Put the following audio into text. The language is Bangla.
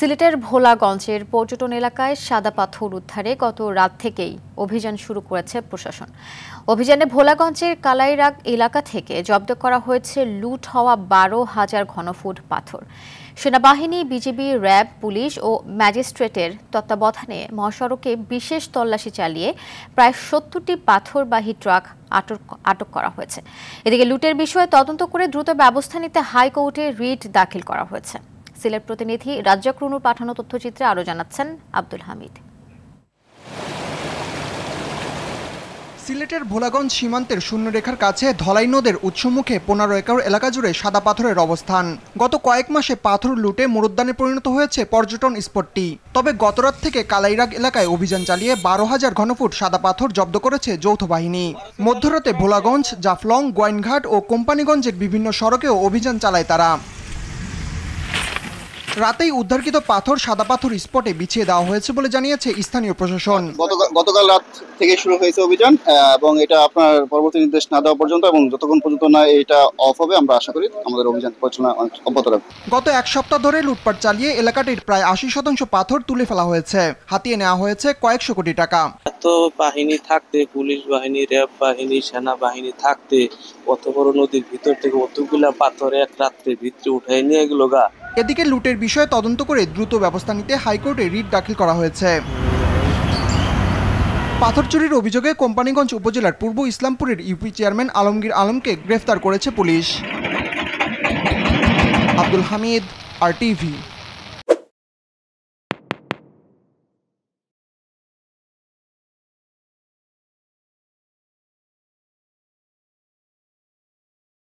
সিলেটের ভোলাগঞ্জের পর্যটন এলাকায় সাদা পাথর উদ্ধারে গত রাত থেকেই অভিযান শুরু করেছে প্রশাসন। অভিযানে ভোলাগঞ্জের কালাইরাগ এলাকা থেকে জব্দ করা হয়েছে লুট হওয়া 12,000 ঘনফুট পাথর। সেনাবাহিনী, বিজিবি, র্যাব, পুলিশ ও ম্যাজিস্ট্রেটের তত্ত্বাবধানে মহাসড়কে বিশেষ তল্লাশি চালিয়ে প্রায় 70টি পাথরবাহী ট্রাক আটক করা হয়েছে। এদিকে লুটের বিষয়ে তদন্ত করে দ্রুত ব্যবস্থা নিতে হাইকোর্টে রিট দাখিল করা হয়েছে। সিলেট প্রতিনিধি রাজ্জাক রুনুর পাঠানো তথ্যচিত্রে আরও জানাচ্ছেন আব্দুল হামিদ। সিলেটের ভোলাগঞ্জ সীমান্তের শূন্যরেখার কাছে ধলাই নদের উৎসমুখে 15 একর এলাকা জুড়ে সাদা পাথরের অবস্থান। গত কয়েক মাসে পাথর লুটে মরুদ্যানে পরিণত হয়েছে পর্যটন স্পটটি। তবে গতরাত থেকে কালাইরাগ এলাকায় অভিযান চালিয়ে 12,000 ঘনফুট সাদা পাথর জব্দ করেছে যৌথ বাহিনী। মধ্যরাতে ভোলাগঞ্জ, জাফলং, গোয়াইনঘাট ও কোম্পানিগঞ্জের বিভিন্ন সড়কেও অভিযান চালায় তারা। রাতেই উদ্ধারকৃত পাথর সাদা পাথর স্পটে বিছিয়ে দেওয়া হয়েছে বলে জানিয়েছে স্থানীয় প্রশাসন। গতকাল রাত থেকে শুরু হয়েছে অভিযান এবং এটা আপনার পরবর্তী নির্দেশ না দেওয়া পর্যন্ত এবং যতক্ষণ পর্যন্ত না এটা অফ হবে আমরা আশা করি আমাদের অভিযান পরিচালনা অব্যাহত রাখবে। গত এক সপ্তাহ ধরে লুটপাট চালিয়ে এলাকাটির প্রায় 80% পাথর তুলে ফেলা হয়েছে। হাতিয়ে নেওয়া হয়েছে কয়েকশো কোটি টাকা। এত বাহিনী থাকতে, পুলিশ বাহিনী, র্যাব বাহিনী, সেনাবাহিনী থাকতে অত বড় নদীর ভিতর থেকে অতগুলা পাথর এক রাত্রের ভিতরে উঠাই নিয়ে গেল গা। এদিকে লুটের বিষয়ে তদন্ত করে দ্রুত ব্যবস্থা নিতে হাইকোর্টে রিট দাখিল করা হয়েছে। পাথর চুরির অভিযোগে কোম্পানিগঞ্জ উপজেলার পূর্ব ইসলামপুরের ইউপি চেয়ারম্যান আলমগীর আলমকে গ্রেফতার করেছে পুলিশ। আব্দুল হামিদ, RTV।